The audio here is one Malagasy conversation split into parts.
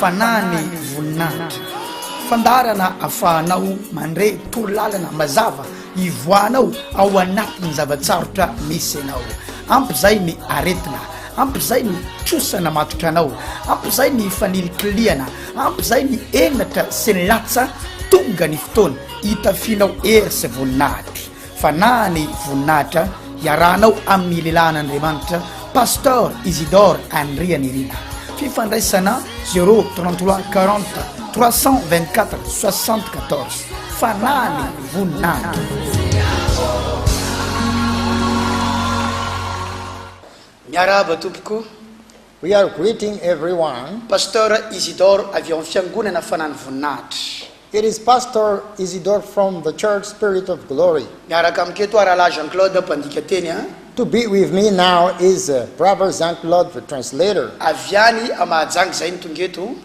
fanany voninahitra fandarana afahanao mandre torolalana mazava ivoanao ao anatin'ny zavatsarotra misy anao ampy zay ny aretina ampy zay ny trosana matotra anao ampy zay ny fanilikiliana ampy zay ny enatra sy ny latsa tonga ny fotoana hitafianao ery sy voninahitra fanany voninahitra iarahanao amin'ny lelan'Andriamanitra Pasteur Isidore Andrianirina fifandraisana 033 40 324 74 fanany voninahitra. Miaraba tompoko. We are greeting everyone. Pasteur Isidore avy amin'ny fiangonana fanany voninahitra. It is Pastor Isidore from the Church Spirit of Glory. Miaraka amiketo arala Jean-Claude mpandika teny a. To be with me now is Brother Jean-Claude, the translator. Aviany amahajanga zay nitongeto.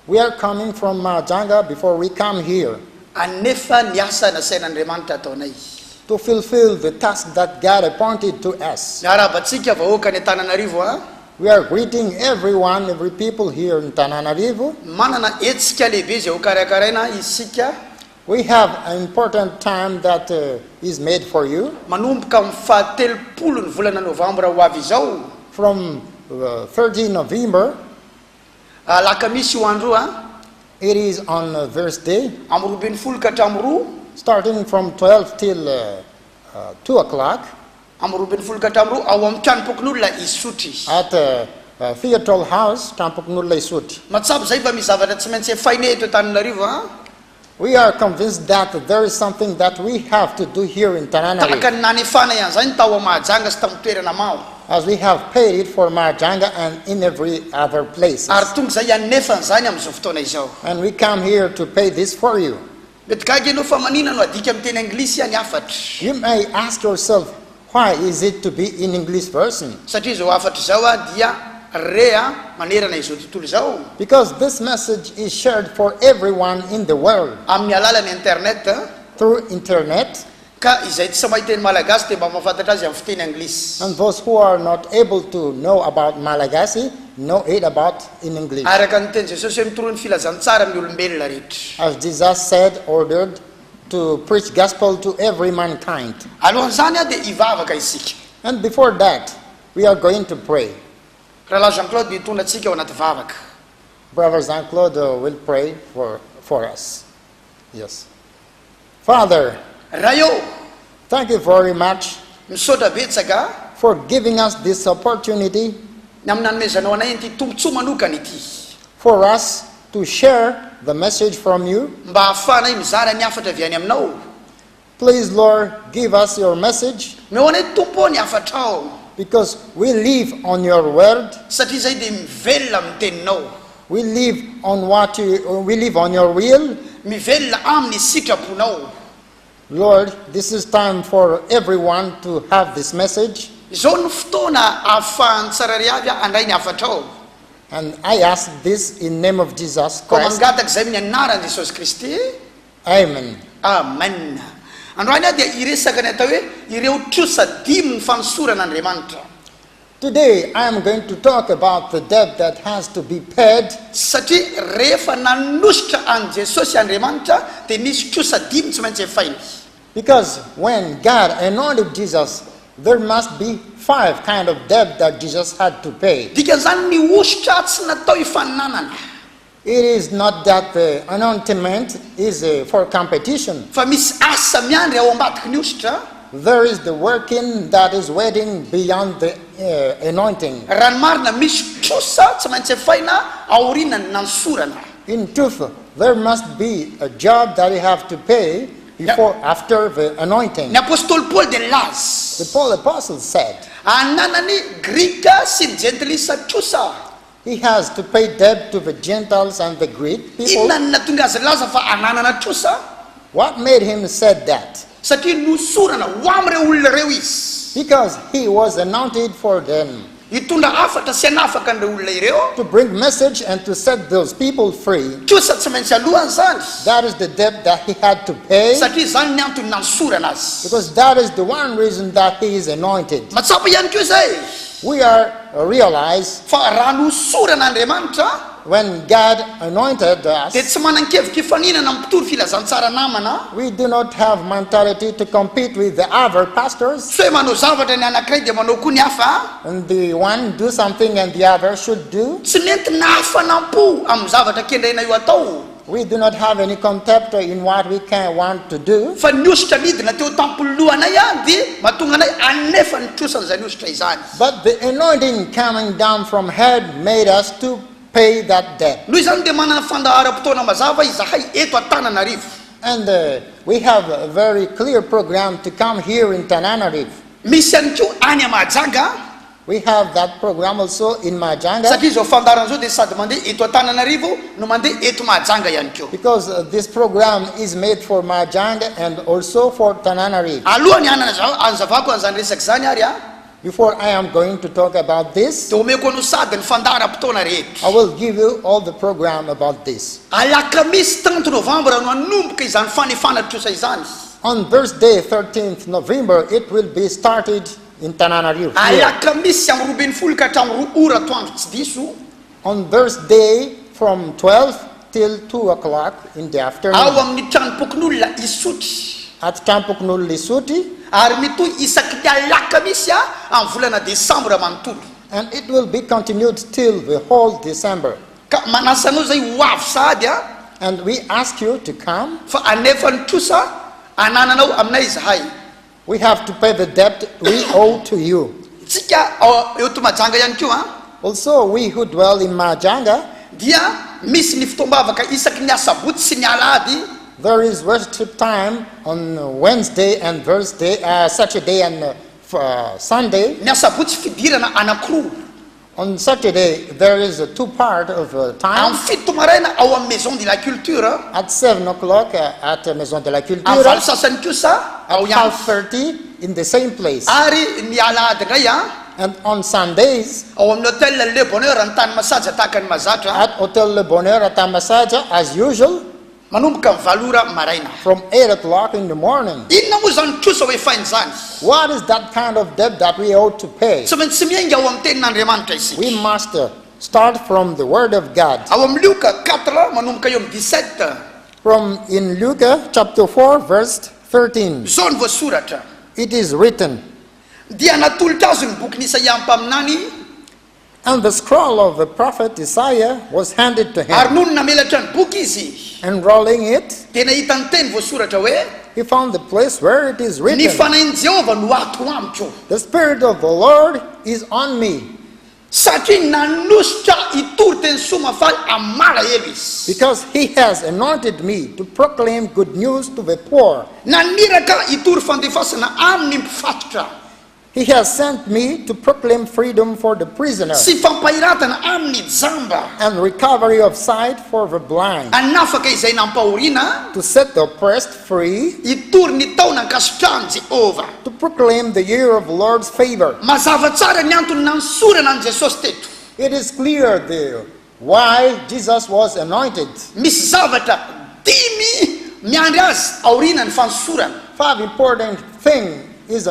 We are coming from Mahajanga before we come here. Anefa niasa nasain'Andriamanitra ataonay. To fulfill the task that God appointed to us. Miarabatsika vahoaka ny Antananarivo a. We are greeting everyone, every people here in Antananarivo. Manana etsika lehibe zay ho karakaraina isika. We have an important time that is made for you. Manomboka amin'ny fahatelopolo ny volana Novambra ho avy izao. From 13 November. Alakamisy ho andro a. It is on Thursday. Amin'ny 24 ka hatramin'ny 2. Starting from 12 till 2 o'clock. Amin'ny 24 ka hatramin'ny 2 ao amin'ny tranom-pokon'olona Isotry. At Theatral House, tranom-pokon'olona Isotry. Matsapa zay fa misy zavatra tsy maintsy efaina eto Antananarivo a. We are convinced that there is something that we have to do here in Antananarivo. Tahaka ny nanefana ihany zany tao Mahajanga sy tamin'ny toerana maro. As we have paid it for Mahajanga and in every other place. Ary tonga zay anefana zany amin'izao fotoana izao. And we come here to pay this for you. Metikage ianao fa manina no adika amin'ny teny anglisy any afatra. You may ask yourself, why is it to be in English version? Satria zao afatra zao a dia rea manerana izao tontolo zao. Because this message is shared for everyone in the world. Amin'ny alalan'ny internet. Through internet. Ka izay tsy mahay teny malagasy dia mba mahafantatra azy amin'ny fiteny anglisy. And those who are not able to know about Malagasy know it about in English. Araka ny teny Jesosy mitoroany filazantsara amin'ny olombelona rehetra. As Jesus said, ordered to preach gospel to every mankind. Alohan'izany a dia hivavaka isika. And before that, we are going to pray. Rahalahy Jean-Claude mitondra atsika ao anaty vavaka. Brother Jean-Claude will pray for us. Yes. Father, Rayo, thank you very much misaotra betsaka for giving us this opportunity ny amin'ny nanomezanao anay ity tombontsoa manokana ity. For us to share the message from you. Mba hahafahanay mizara ny afatra avy any aminao. Please, Lord, give us your message. Meo anay tompo ny afatrao. Because we live on your word. Satria zay dia mivelona amin'ny teninao. We live on your will. Mivelona amin'ny sitraponao. Lord, this is time for everyone to have this message. Izao no fotoana ahafahan'ny tsirairay avy handray ny afatrao. And I ask this in name of Jesus Christ. Mangataka zay amin'ny anaran'i Jesosy Kristy. Amen. Amen. Androany a dia iresaka ny atao hoe ireo trosa dimy ny fanosoran'Andriamanitra. Today I am going to talk about the debt that has to be paid. Satria rehefa nanositra an Jesosy Andriamanitra dia nisy trosa dimy tsy maintsy efaina. Because when God anointed Jesus, there must be 5 kind of debt that Jesus had to pay. Dikan'izany ny ositra tsy natao hifaninanana. It is not that the anointment is for competition. Fa misy asa miandry ao ambadiky ny ositra. There is the working that is waiting beyond the anointing. Raha ny marina misy trosa tsy maintsy efaina aorian'ny nanosorana. In truth, there must be a job that you have to pay before, after the anointing. Ny apôstôly Paul dia nilaza. The Paul Apostle said, ananany Grika sy ny gentilisa trosa. He has to pay debt to the Gentiles and the Greek people. Inona ny natonga azy laza fa ananana trosa? What made him said that? Satria nosorana ho amin'ireo olona reo izy. Because he was anointed for them. Hitondra afatra sy hanafaka an'ireo olona ireo. To bring message and to set those people free. Trosa tsy maintsy alohany zany. That is the debt that he had to pay. Satria zany ny antony nanosorana azy. Because that is the one reason that he is anointed. Matsapa ihany koa zay. We are realize fa raha nosoran'Andriamanitra when God anointed dia us, tsy manan-kevitra hifaninana mpitoro filazantsara namana we do not have mentality to compete with the other pastors, so hoe manao zavatra ny anankiray dia manao koa ny hafa and the one do something and the other should do. tsy nentina hafanampo amin'ny zavatra kendraina io atao We do not have any contempt in what we can want to do. fa niositra midina teo tampolohanay a dia mahatonga anay anefa ny trosan'izany ositra izany But the anointing coming down from head made us to pay that debt. noho izany dia manana fandahara-potoana mazava izahay eto an-tananarivo And we have a very clear program to come here in Tananarivo. misy ihany koa any Mahajanga We have that program also in Majanga, satria izao fandarana zao dia sady mandeha eto an-tananarivo no mandeha eto Mahajanga ihany koa because this program is made for Majanga and also for Tananarivo. alohany anazavako an'izany resaky zany ary a Before I am going to talk about this, dia omeko ano sady ny fandahara-potoana rehetra I will give you all the program about this. alakamisy 30 novambra no hanomboka izany fanefana trosa izany On Thursday, 13th November, it will be started in Tananarivo. here. alakamisy amin'ny 24 ka hatramin'ny 2 ora atoandro tsy diso On Thursday, from 12 till 2 o'clock in the ao afternoon, amin'ny tranompokon'olona isotry at Tampuknul Lisuti, ary mitoy isaky ny alakamisy a amin'ny volana desambra manontolo and it will be continued till the whole December. ka manasanao zay ho avy sady a And we ask you to come. fa anefa ny trosa anananao aminay izahay We have to pay the debt we owe to you. tsika eo to Mahajanga ihany koa a Also, we who dwell in Majanga, dia misy ny fitombavaka isaky ny asabotsy sy ny alady there is worship time on Wednesday and Thursday, Saturday and Sunday. ny asabotsy fidirana anankiroa On Saturday, there is a two-part of time. amin'ny fito maraina ao amin'ny maison de la culture At 7 o'clock at Maison de la amin'ny Culture. valo sasany kosa ao ihany 12:30 in the same place. ary ny alady indray a And on Sundays, ao amin'ny hôtel Le Bonheur ny tany masaja tahaka ny mazatra at Hotel Le Bonheur at Amasaja, as usual, manomboka amin'ny valora maraina from 8 o'clock in the morning. inona moa zany trosa ho efainy zany What is that kind of debt that we ought to pay? tsy maintsy miainga ao amin'ny tenin'Andriamanitra isika We must start from the Word of God. ao amin'ny Luka 4 manomboka eo amin'ny 17 From in Luke chapter 4, verse 13, zao ny voasoratra it is written, dia natolotra azy ny boky Isaia ampaminany and the scroll of the prophet Isaiah was handed to ary him. noho ny namelatra ny boky izy And rolling it, dia nahita ny teny voasoratra hoe he found the place where it is ny written, fanahin'i Jehovah no ato amiko the Spirit of the Lord is on me, satria nanositra hitory teny somafaly amin'ny malahelo izy because he has anointed me to proclaim good news to the poor. naniraka hitory fandefasana amin'ny mpifatotra He has sent me to proclaim freedom for the prisoner sy fampahiratana amin'ny jamba and recovery of sight for the blind, anafaka izay nampahoriana to set the oppressed free, hitory ny taona ankasotrany Jehovah to proclaim the year of the Lord's favor. mazava tsara ny antony nansorana an Jesosy teto It is clear there why Jesus was anointed. misy zavatra dimy miandry azy aoriana ny fanosorana 5 important things is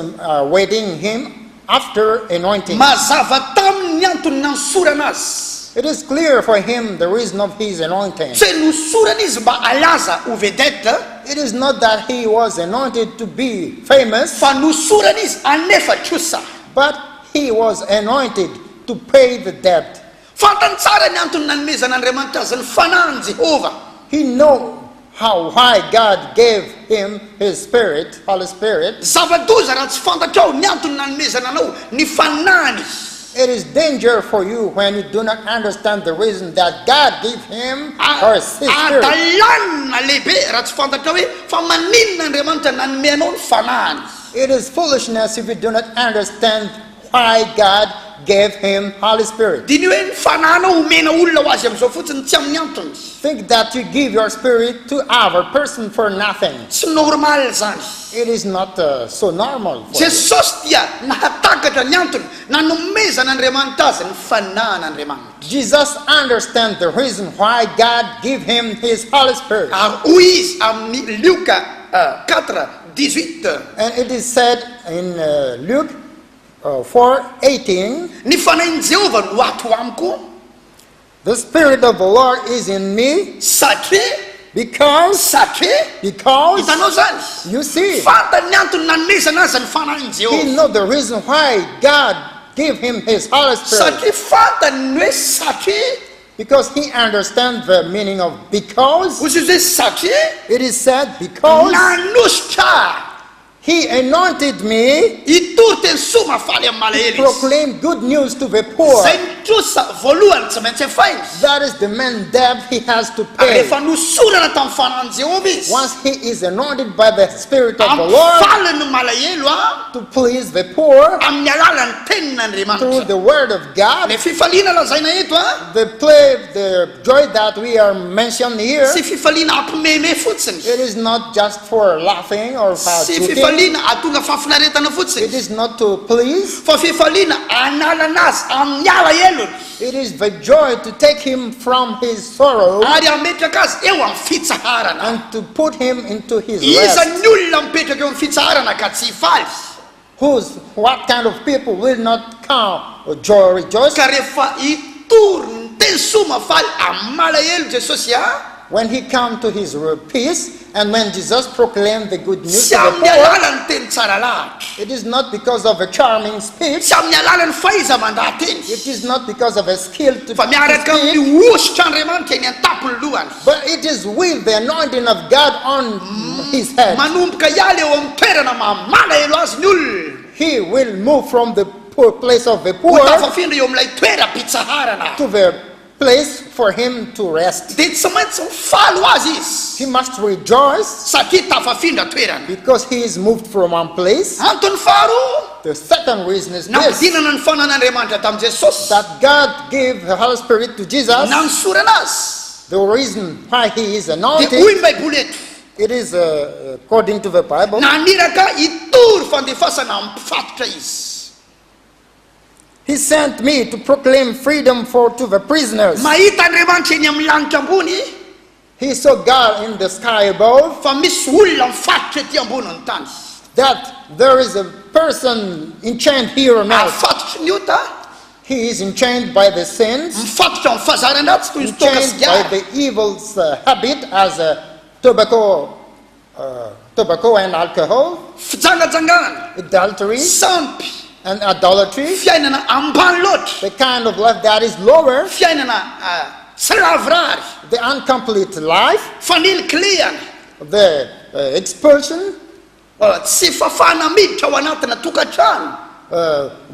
waiting him after anointing. mazava taminy ny antony nansorana azy It is clear for him the reason of his anointing. tsy nosorana izy mba alaza ho vedette It is not that he was anointed to be famous, fa nosorana izy anefa trosa but he was anointed to pay the debt. fantany tsara ny antony nanomezan'Andriamanitra azy ny fanahin Jehovah He know why God gave him his Spirit, Holy Spirit. zava-doza raha tsy fantatra ao ny antony nanomezana anao ny fanahiny It is danger for you when you do not understand the reason that God gave him or his Spirit. adalanina lehibe raha tsy fantatra hoe fa maninona Andriamanitra nanome anao ny fanahiny It is foolishness if you do not understand why God gave him Holy Spirit. diny hoe ny fanahinao omena olona ho azy amin'izao fotsiny tsy amin'ny antony Think that you give your spirit to other person for nothing. tsy normal zany It is not so normal for you. Jesosy dia nahatakatra ny antony nanomezan'Andriamanitra azy ny fanahin'Andriamanitra Jesus understands the reason why God gave him his Holy Spirit. ary hoy izy amin'ny Luka 4:18 And it is said in Luke 4:18, ny fanahin'i Jehovah no ato amiko The Spirit of the Lord is in me satria because hitanao zany you see, fantany antony nanomezana azy ny fanan'ny he Jehovah knows the reason why God gave him his Holy Spirit. satria fantany hoe satria Because he understands the meaning of because. ozy izy hoe satria It is said because nanositra he anointed me hitory teny soa mafaly amin'ny malahelo to izy proclaim good news to the poor. zay nitrosa voalohany tsy maintsy efaina That is the main debt he has to ary pay. rehefa nosorana tamin'ny fanan'ny Jehovah izy Once he is anointed by the Spirit of the Lord ampifaly ny malahelo a to please the poor amin'ny alalany tenin'Andriamanitra through the word of God, le fifaliana lazaina eto a the joy that we are mentioned here, sy fifaliana ampimeme fotsiny it is not just for laughing or for sy joking. fifaliana atonga fafinaretana It fotsiny is not to please. fa fifaliana analana azy amin'ny alahelony It is the joy to take him from his sorrow ary ametraka azy eo amin'ny fitsaharana and to put him into his iza rest. ny olona mipetraka eo amin'ny fitsaharana ka tsy hifaly What kind of people will not come or joy rejoice? ka rehefa hitory ny teny soa mafaly amin'ny malahelo Jesosy a When he come to his peace and when Jesus proclaimed the good news tsy to the amin'ny poor, alalany teny tsara lahatra it is not because of a charming speech. tsy amin'ny alalany faiza mandahateny It is not because of a skill to fa miaraka speak, amin'ny ositra Andriamanitra eny an-tapony lohany but it is with the anointing of God on his head. manomboka hiala eo amin'ny toerana mamalahelo azy ny olona He will move from the poor place of the ho poor tafafindra eo amin'ilay toera-pitsaharana to the place for him to rest. dia tsy maintsy mifalo azy izy He must rejoice satria tafafindra toerana because he is moved from one place. antony faharoa The second reason is this, nampidinana ny fanan'Andriamanitra tamin'i Jesosy that God gave the Holy Spirit to Jesus. na nisorana azy The reason why he is dia anointed, hoy ny baiboly eto it is according to the Bible. naniraka hitory fandefasana mipifatotra izy He sent me to proclaim freedom to the prisoners. mahita Andriamanitra eny amin'ny lanitra ambony He saw God in the sky above, fa misy olona mifatotra ety amboniny tany that there is a person enchained here on earth. afatotry ny ota He is enchained by the sins, mifatotra amin'ny fahazarana-dratsy toy ny toka enchained by sigara the evil's habit as tobacco and alcohol, fijangajangana adultery sampy and idolatry, fiainana ambany loatra the kind of life that is lower, fiainana tsy lavorary the incomplete life, fanilikileana the expulsion, tsy fafana miditra ao anatina tokantrano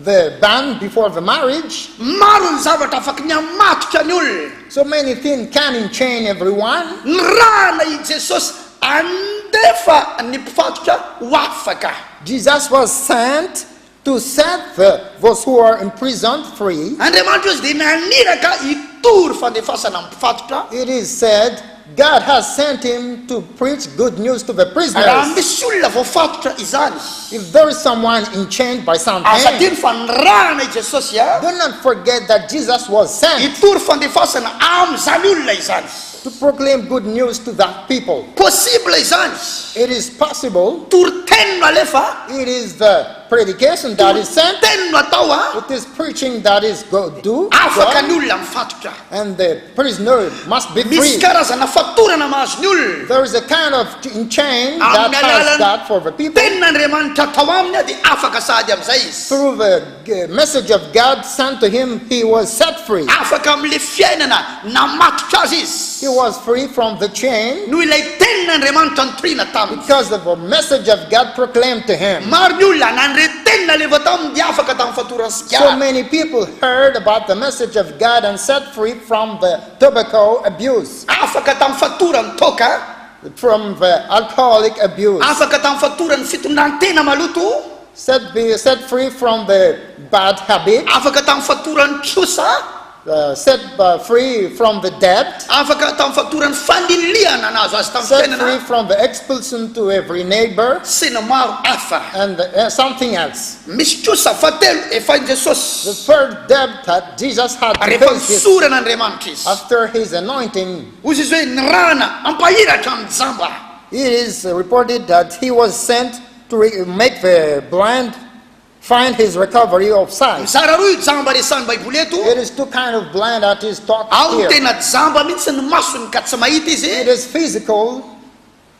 the ban before the marriage. maro ny zavatra afaky ny amatotra ny olona So many things can enchain everyone. ny rahana i Jesosy andefa ny mpifatotra ho afaka Jesus was sent to set those who are imprisoned free. Andriamanitra izy dia naniraka hitory fandefasana ny mpifatotra It is said God has sent him to preach good news to the raha prisoners. misy olona voafatotra izany If there is someone enchained by something, azadiny fa ny rahana i Jesosy a do not forget that Jesus was sent hitory fandefasana amin'izany olona izany to proclaim good news to that people. possible izany It is possible. tory-tenino alefa It is the predication that is sent. tenino atao a It is preaching that is do. afaka ny olona mifatotra And the prisoner must be misy free. karazana fatorana mahazo ny olona There is a kind of chain that has that for the people. tenin'Andriamanitra atao aminy a dia afaka sady amin'izay izy Through the message of God sent to him, he was set free. afaka amin'le fiainana namatotra azy izy He was free from the chain noho ilay tenin'Andriamanitra nitorina taminy because of the message of God proclaimed to him. maro ny olona nanretenina leva taminy dia afaka tamin'ny fatoran'ny So sigara many people heard about the message of God and set free from the tobacco abuse, afaka tamin'ny fatoran'ny toka from the alcoholic abuse, afaka tamin'ny fatoran'ny fitondran-tena maloto set free from the bad habit, afaka tamin'ny fatoran'ny trosa set free from the debt, afaka tamin'ny fatoran'ny fanililiana nazo azy tamin'ny set free fiainana from the expulsion to every neighbor, sy na maro hafa and something else. misy trosa fatelo efa The Jesosy third debt that Jesus had to rehefa face is nisoran'Andriamanitra izy after his anointing. ozy izy hoe ny rahana ampahiratra amin'ny jamba It is reported that he was sent to make the blind find his recovery of sight. mizara roa io jamba resan'ny baiboly eto. It is two kind of blind that is taught ao here. tena jamba mihitsy ny masony ka tsy mahita It izy. is physical,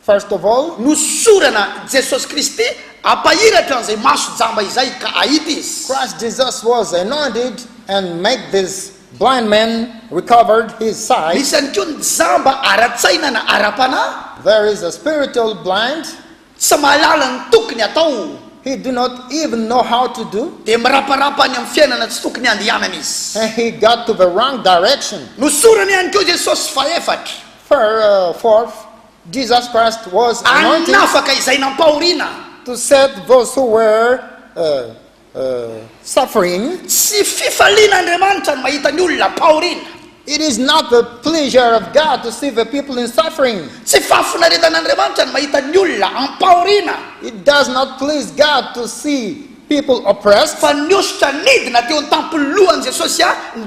first of all. nosorana jesosy kristy apahiratra an'izay maso jamba izay ka ahita izy. Christ Jesus was anointed and make this blind man recovered his sight. misy ihany koa ny jamba ara-tsaina na ara-panahy. There is a spiritual blind. tsy mahalala ny tokony atao. He do not even know how to do. dia miraparapa any amin'ny fiainana tsy tokony andehanana izy. And he got to the wrong direction. nosorana ihany koa jesosy faefatra. Fourth, Jesus Christ was anointed anafaka izay nampahoriana. to set those who were suffering. tsy fifaliana Andriamanitra ny mahita ny olona pahoriana. It is not the pleasure of God to see the people in suffering. tsy fafinaretan'Andriamanitra ny mahita ny olona ampahoriana. It does not please God to see people oppressed. fa niositra nidina teo ny tampolohan jesosy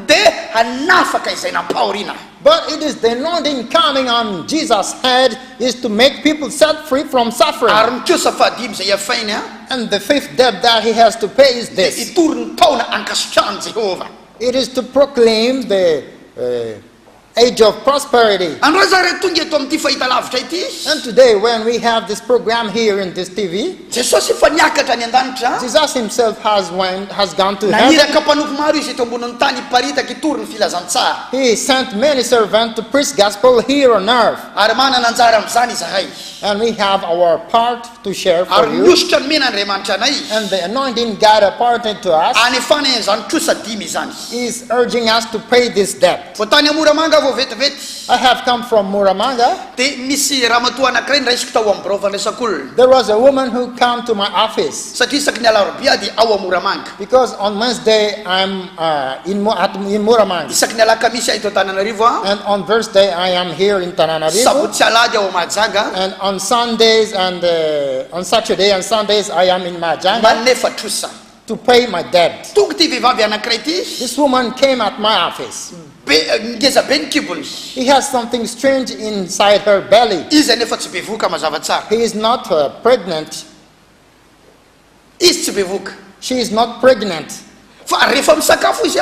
dia hanafaka izay nampahoriana. But it is the anointing coming on Jesus' head is to make people set free from suffering. ary mikosa fahadimy izay efaina And the fifth debt that he has to pay is dia this. itory ny taona ankasitrahany Jehova. It is to proclaim the age of prosperity. andro zare tonga eto amin'ity fahita lavitra ity. And today when we have this program here in this TV, jesosy efa niakatra ny an-danitra. Jesus himself has gone to heaven. naniraka mpanompo maro izy eto ambonin'ny tany hiparitaka itory ny filazantsara. He sent many servants to preach gospel here on earth. ary manana anjara amin'izany izahay. And we have our part to share for ary you. niositra ny mena Andriamanitra anay. And the anointing God appointed to us anefana izany trosa dimy izany. is urging us to pay this debt. vo tany amoramanga vo vetivety. I have come from Muramanga. dia misy ramatoa anankiray niraisiko tao amin'ny rova ndraisak'olona. There was a woman who came to my office satria isaky ny alarobia dia ao amoramanga. because on Wednesday I'm in Muramanga. isaky ny alakamisy ahy to Antananarivo And on Thursday I am here in Tananarivo. sabotsy alady ao Mahajanga. And on Sundays and on Saturday and Sundays I am in Majanga manefa trosa. to pay my debt. tonga ty vehivavy anankiray ty. This woman came at my office. ngeza be ny kibony. He has something strange inside her belly. izy anefa tsy bevoka mazava tsara. He is not pregnant. izy tsy bevoka. She is not pregnant. fa rehefa misakafo izy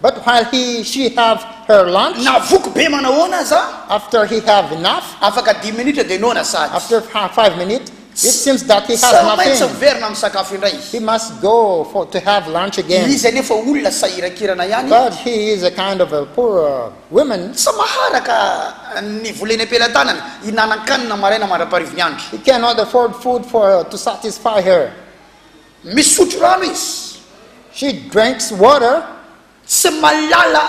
But while she have her lunch, navoky be manahoana za. after he have enough, afaka 10 minitra dia noana sady. after 5 minutes, it seems that he has sa maintsy nothing. miverina amin'ny sakafo indray. He must go to have lunch again. izy anefa olona sahirakirana ihany. But he is a kind of a poor woman. sa maharaka ny voleny ampelantanany ihinanan-kanina maraina mandraparivony andro. He cannot afford food to satisfy her. misotro rano izy. She drinks water tsy malala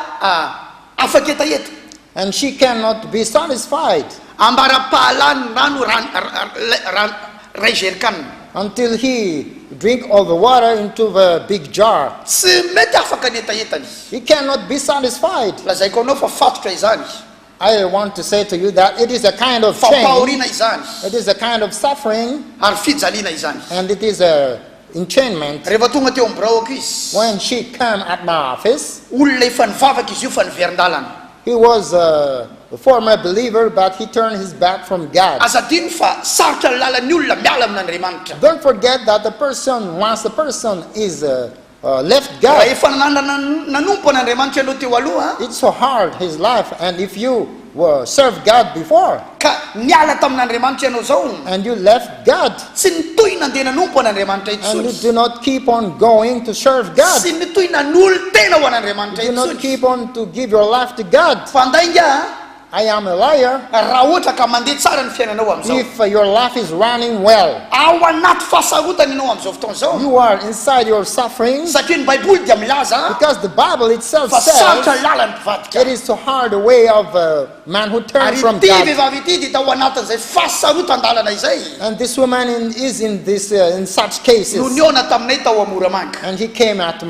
afaka etaeta. and she cannot be satisfied ambara-pahalany rano ray zerikanina. until he drink all the water into the big jar. tsy mety afaka ny etaetany. He cannot be satisfied. lazaiko anao fa fatotra izany. I want to say to you that it is a kind of change. fampahoriana izany It is a kind of suffering ary fijaliana izany. and it is a enchainment. rehefa tonga teo amin'ny braoko izy When she came at my office, olona efa nivavaka izy io fa niverin-dalana. he was a former believer, but he turned his back from God. azadiny fa sarotra ny lalan'ny olona miala amin'Andriamanitra. Don't forget that the person, once the person is left raha God, efa nanompo an'Andriamanitra aloha teo aloha it's so hard his life. And if you served God before ka niala tamin'Andriamanitra ianao zao and you left God tsy nitohina andeha nanompo an'Andriamanitra and you intsony. do not keep on going to serve God, tsy nitohina n'olo tena ho an'Andriamanitra do not intsony. keep on to give your life to God. fandainga I am a liar. raha ohatra ka mandeha tsara ny fiainanao amin'izao. If your life is running well, ao anaty fahasarotana ianao amin'izao fotoana zao. you are inside your suffering, satria ny baiboly dia milaza because the Bible itself fa sarotra says lalany mpivadika. it is so hard the way of a man who turns ary from ity God. vehivavy ity dia tao anatin'izay fahasarotan-dalana izay And this woman is in this in such cases. no niona taminay tao amoramanga. And he came at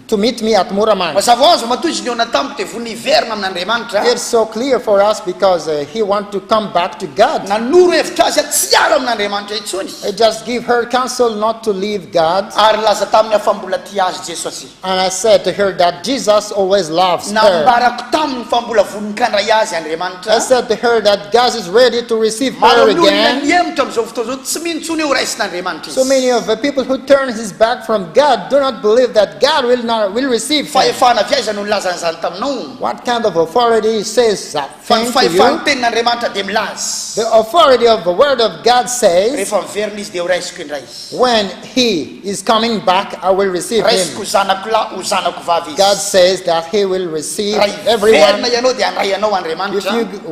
to meet me at Muraman. mazava ho azy matoy izy niona tamiko dia voniverina amin'Andriamanitra. It's so clear for us because he wants to come back to God. nanoro hevitra azy tsy aro amin'Andriamanitra intsony. I just give her counsel not to leave God. Ary laza tamin'ny afa mbola tia azy Jesosy. And I said to her that Jesus always loves her. nambarako taminy fa mbola vonikandray azy Andriamanitra. I said to her that God is ready to receive her maro amin'ny olona again. niemitra amin'izao fotoa zao tsy mintsony eo raisin'Andriamanitra So many of the people who turn his back from God do not believe that God will receive fa him. efana viaizany no nilazan'izany taminao. What kind of authority says that fa ny thing to you? fahefan'ny tenin'Andriamanitra dia milazy. The authority of the word of God says, rehefa miverina izy dia ho raisiko indray. when he is coming back, I will receive raisiko him. zanako lahy ho zanako vavy izy. God says that he will receive raha everyone. iverina ianao dia handray anao If Andriamanitra. you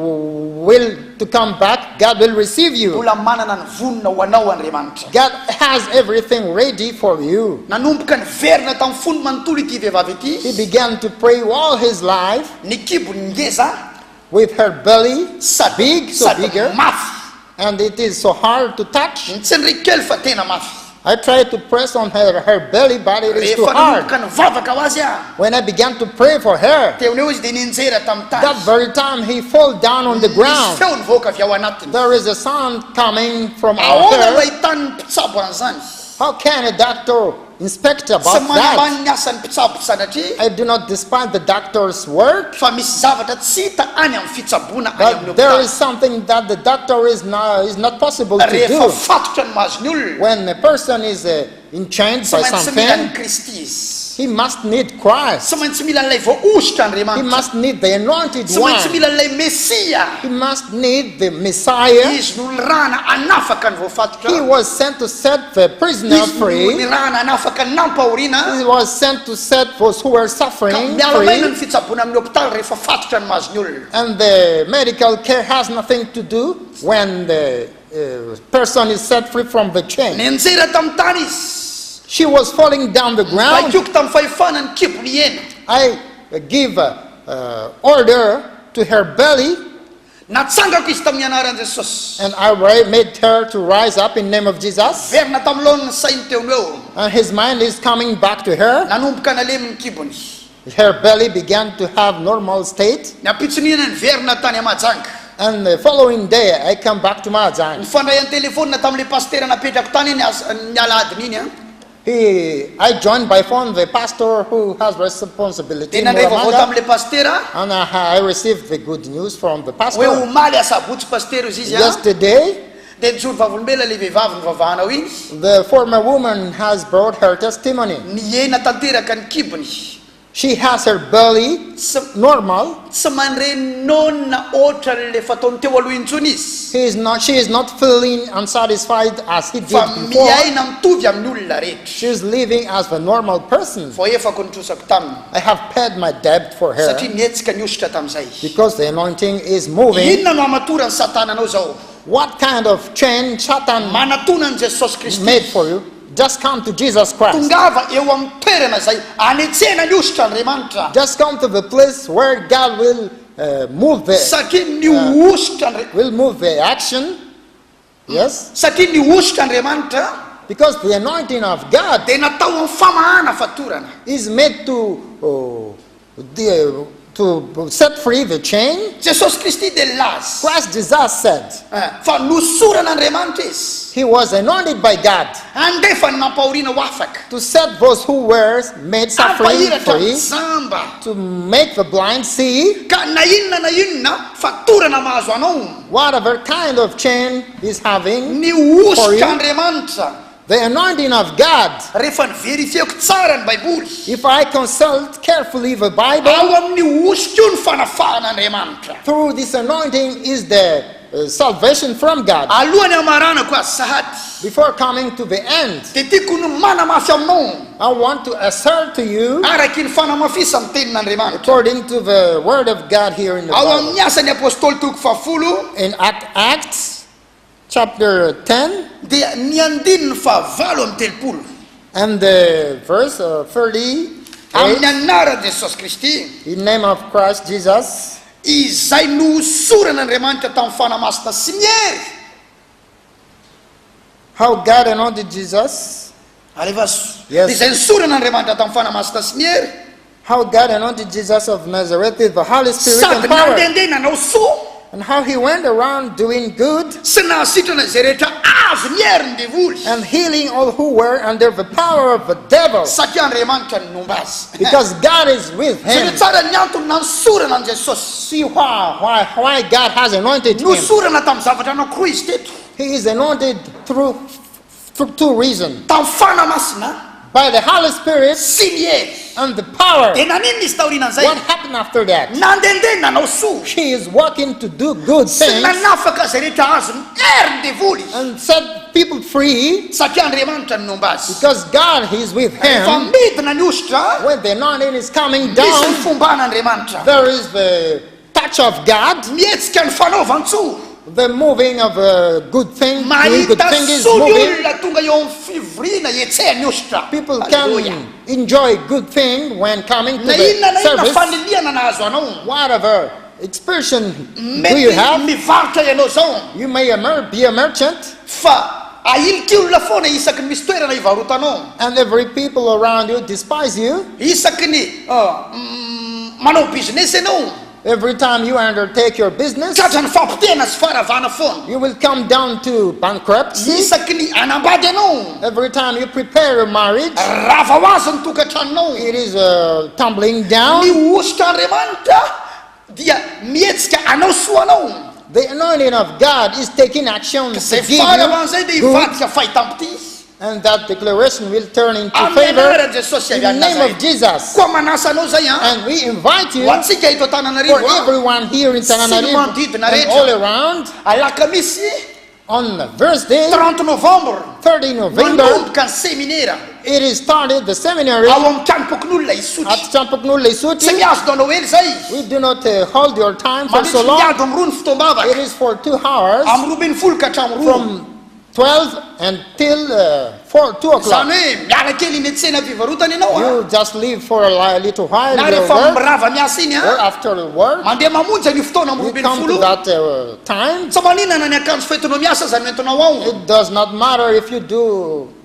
will to come back, God will receive you. mbola manana ny vonona ho anao Andriamanitra. God has everything ready for you. nanomboka niverina tamin'ny fony manontolo ity vehivavy ity. He began to pray all his life ny kibony ngeza with her belly sady big, so bigger, mafy. and it is so hard to touch. ny tsiniriky kely fa tena mafy. I tried to press on her belly, but it is too rehefa hard. nanomboka nivavaka ho azy a When I began to pray for her, teo eo izy dia ninjera tamin'ny that tany. very time he fall down on the misy ground. feo nivoaka avy ao anatiny. There is a sound coming from our ahoana no hair. ahitany mpitsabo an'izany. How can a doctor inspect tsy about that? manamany ny asan'ny mpitsabo sanatria I do not despise the doctor's work, fa misy zavatra tsy hita any amin'ny fitsaboana any amin'ny but there hôpitaly. is something that the doctor is not possible to rehefa do. fatotra ny mahazo ny olona When a person is enchained tsy by maintsy mila ny something, Kristy izy. he must need Christ. tsy maintsy mila n'ilay voaositra He Andriamanitra. must need the anointed tsy maintsy one. mila n'ilay mesia. He must need the Messiah. izy no nirahana anafaka ny voafatotra. He was sent to set the prisoner izy no free. nirahana anafaka ny nampahoriana. He was sent to set those who were ka suffering mialamaina ny free. fitsaboana amin'ny hôpitaly rehefa fatotra ny mahazo ny olona. And the medical care has nothing to do when the person is set free from the chain. nenjera tamin'ny tany izy. She was falling down the ground. baikoko tamin'ny fahefana ny kibony ena. I give order to her belly, natsangako izy tamin'ny anaran'i Jesosy. and I made her to rise up in the name of Jesus. verina tamin'ny lohany ny sainy teo eo. And his mind is coming back to her. nanomboka nalemy ny kibony. Her belly began to have normal state. ny apitsoniana ny verina tany amajanga. And the following day, I come back to Mahajang. nifandray an telefônina tamin'ilay pastera napetrako tany iny miala adiny iny a. I joined by phone the pastor who has responsibility dia in nandray vaovao Muramanga, tamin'ilay pastera and I received the good news from the hoe pastor. omaly asabotsy pastera izy izy a. Yesterday, dia nijoro vavolombela le vehivavy nivavahanao iny. the former woman has brought her testimony. niena tanteraka ny kibony. She has her belly normal. tsy mandre nona oatra le fataony teo aloha intsony izy. She is not feeling unsatisfied as he fa did before. miaina mitovy amin'ny olona rehetra. She is living as a normal person. vao efako nitrosako taminy I have paid my debt for her satria nietsika niositra tamin'izay. because the anointing is moving. inona no amatora ny satananao zao. What kind of chain Satan manatona ny Jesosy Kristy. made for you? Just come to Jesus Christ. tongava eo amin'ny toerana zay anetsena ny ositra Andriamanitra. Just come to the place where God will move satria ny ositra will move the action. Yes, satria ny ositra Andriamanitra because the anointing of God dia natao amin'ny famahana fatorana. is made to set free the chain. Jesosy Kristy dia lazy Christ Jesus said fa nosoran'Andriamanitra izy he was anointed by God andefa ny nampahoriana ho afaka to set those who were made suffering ampahiratra free, zamba to make the blind see. ka na inona fatorana mahazo anao. Whatever kind of chain is having, ny For you? ositra Andriamanitra the anointing of God. rehefa nyverifieko tsara ny baiboly If I consult carefully the Bible, ao amin'ny ositra io ny fanafahan'Andriamanitra. through this anointing is the salvation from God. alohany amaranako azy sahady Before coming to the end, dia tiako no manamafy aminao I want to assert to you, araky ny fanamafisa amin'ny tenin'Andriamanitra according to the word of God here in the ao Bible, amin'ny asan'ny apôstôly toko fafolo in Acts chapter 10 dia ny andiny ny fahavalo amin'ny telopolo and the verse 38, amin'ny anaran'i Jesosy Kristy in the name of Christ Jesus, izay no soran'Andriamanitra tamin'ny fanamasina sy ny hery. how God anointed Jesus Allez, vas-y. Yes. izay nisoran'Andriamanitra tamin'ny fanamasina sy ny hery How God anointed Jesus of Nazareth with the Holy Spirit sady and power. nandehandeha nanao soa And how he went around doing good sy nahasitrana izay rehetra azo ny hery ny devoly and healing all who were under the power of the devil. satria Andriamanitra ninomba azy Because God is with zay him. tsara ny antony nansorana an Jesosy See why God has anointed him. nosorana tamin'ny zavatra anankiroa izy teto He is anointed through two reasons. tamin'ny fanamasina By the Holy Spirit sy ny hery and the power. dia nanino izy taorianan'izay What happened after that? nandehandeha nanao soa He is working to do good sy things nanafaka izay rehetra azo ny hery ny devoly and set people free satria Andriamanitra ninomba azy because God is with rehefa him. midina ny ositra When the anointing is coming misy down, ny fomban'Andriamanitra there is the touch of God, mihetsika ny fanaovan-tsoa the moving of a good thing. Doing good mahita thing is soa ny moving. olona tonga eo amin'ny fivoriana etsehany ositra People Hallelujah. can enjoy good thing when coming to na the inona na inona service. faniliana nahazo anao Whatever expression do mety you have, mivarotra ianao zao you may be a merchant, fa ahiliky olona foana isaky ny misy toerana hivarotanao and every people around you despise you. isaky ny manao business ianao Every time you undertake your business, tratra ny fampitena sy faravana foana you will come down to bankruptcy. isaky ny anambady ianao Every time you prepare a marriage, rava ho azy ny tokantranonao it is tumbling ny down. ositra Andriamanitra dia mihetsika anao soa anao The anointing of God is taking action to zay give faravan'izay dia you good, hivadika fahitampity and that declaration will turn into amin'ny favor anaran'i Jesosy in the avy name anazay of Jesus. koa manasa anao zay And we invite you ho antsika eto for Antananarivo everyone here in Tananarivo and all around alakamisy on Thursday, 30 novembre 30 November. manomboka ny seminaire It is started the seminary ao amin'ny tranom-pokon'olona at isotry Champoknul tsy Lesuti. miazo donao hely zay We do not hold your time for so mandritry long. miady amin'ny roa ny It fotoam-bavaka is for 2 hours amin'ny roa ambin'ny folo ka hatramin'ny roa from 12 until 2 o'clock. zany hoe miala kely iny etsena fivarotana ianao You just leave for a little while na your rehefa work, mirava miasa iny or after work. mandeha mamonjy ny fotoana amin'ny roa You ambin'ny come to folo that time. tsy maninana ny akanjo fentinao miasa zany mentonao ao It does not matter if you do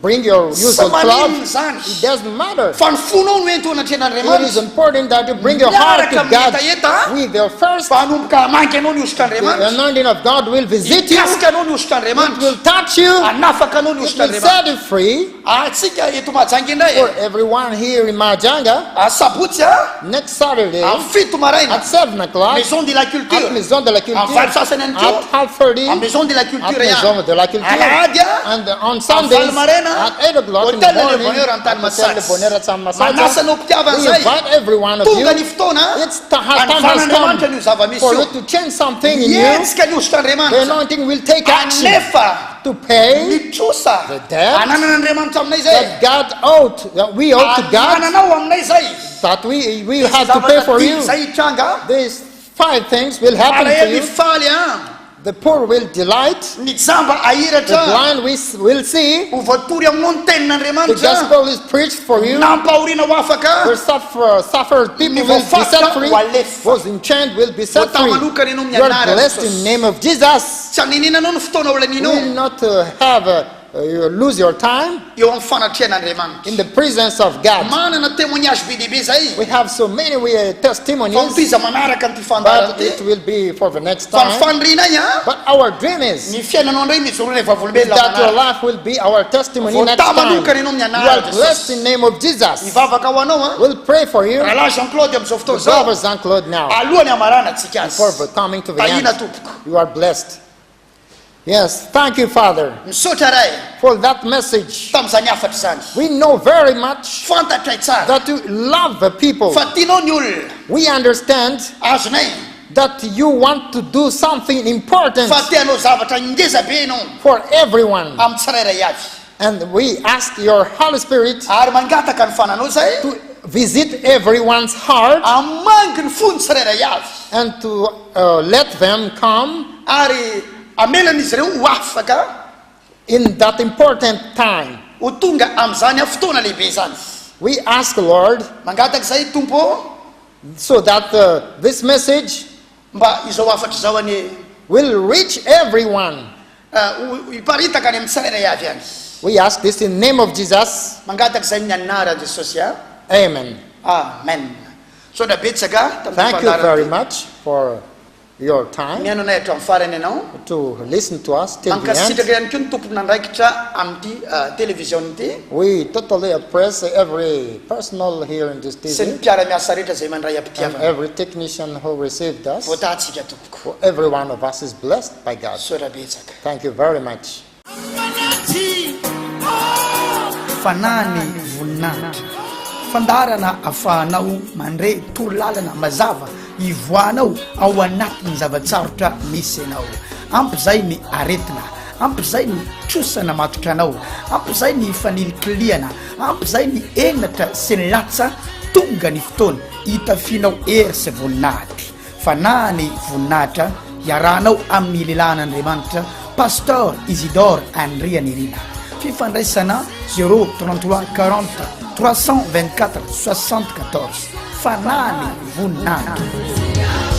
bring your usual Someone clothes. in zany. It doesn't matter. fa ny fonao no ento It is anatrehan'Andriamanitra important that you bring your heart to Miaraka God mietaeta, with your first. fa hanomboka hamangy anao ny The ositran'Andriamanitra anointing of God will visit you. ikasika anao ny It ositran'Andriamanitra will touch you. anafaka anao ny It will ositran'Andriamanitra set you free. atsika eto Mahajanga indray For everyone here in Majanga, sabotsy next Saturday amin'ny fito maraina at 7 o'clock maison de la at culture Maison de la amin'ny valo Culture, sasany any at keo 12:30 amin'ny maison de la at culture Maison ihany de la Culture, alahady and on Sundays at 8 o'clock in the Hotel Le morning Bonheur at Antany Hotel Le Masaky. Bonheur at San Masaja. manasanao mpitiavana We zay invite every one of you. tonga ny fotoana It's time has anivan'Andriamanitra come ny zava-misy for you io to change something in you. ietsika ny The ositran'Andriamanitra anointing will take action anefa to pay ny trosa the debt ananan'Andriamanitra aminay zay that God owed, that we owe to God, ananao aminay zay that we have to pay for you. zay hitranga These 5 things will happen to alahady you. faly a The poor will delight. ny jamba The ahiratra blind will see. ho voatory aminao ny The tenin'Andriamanitra gospel is preached for you. nampahoriana ho afaka The suffered people will be set free. Those in chains will be set free. votamanokana ianao You are mianara blessed in the name of Jesus. tsy haninenanao ny fotoana You will olaninao not lose your time eo amin'ny fanatrian'Andriamanitra in the presence of God. manana témoignage be dehibe zay We have so many testimonies, fampiza manaraka ny ty but fandarana ty it will be for the next fa ny time. fandrinay a But our dream is ny fiainanao indray mijoro rehefa volombelona that your manaraka life will be our testimony next time. votamanokana ianao You mianara are blessed in the name of Jesus. mivavaka ho anao a We'll pray for you. raha Jean Claude amin'izao fotoana zao Brother Jean-Claude now, alohany amarana atsika before azy coming to the tahina end. tompoko You are blessed. Yes, thank you, Father, misaotra ray for that message. tamin'izany afatra zany We know very much fantatray tsara that you love the people. fa tianao ny olona We understand azonay that you want to do something important fa tianao zavatra ngeza be ianao for everyone. amin'ny tsirairay avy And we ask your Holy Spirit ary mangataka ny fananao zay to visit everyone's heart amangy ny fony tsirairay avy and to let them come ary amelan'izy ireo ho afaka in that important time. ho tonga amin'izany a fotoana lehibe zany We ask, Lord, mangataka zay tompo so that this message mba izao afatra zao any will reach everyone. hiparitaka any amin'ny tsirairay avy any We ask this in the name of Jesus. mangataka zay amin'ny anaran'i Jesosy a. Amen. Amen. So na betsaka Thank you very much for your time miano nay hatraminy farany ianao. to listen to us till the Mankasitraka end. ihany koa ny tompony nandraikitra amin'ity télévision ity We totally appreciate every personal here in this sy ny TV mpiara-miasa rehetra zay mandray and am-pitiavana. every technician who received us. Voatantsika tompoko. For every one of us is blessed by God. So ra betsaka. Thank you very much. Fanany voninahitra. Fandarana afahanao mandre torolalana mazava ivoanao ao anatin'ny zavatsarotra misy ianao. Ampy zay ny aretina, ampy zay ny trosana matotra anao, ampy zay ny fanilikiliana, ampy zay ny enatra sy ny latsa tonga ny fotoana hitafianao hery sy voninahitra. Fanany voninahitra iarahanao amin'ny lehilahin'Andriamanitra Pasteur Isidore Andrianirina. Fifandraisana 033 40 324 74. Fanany voninahitra.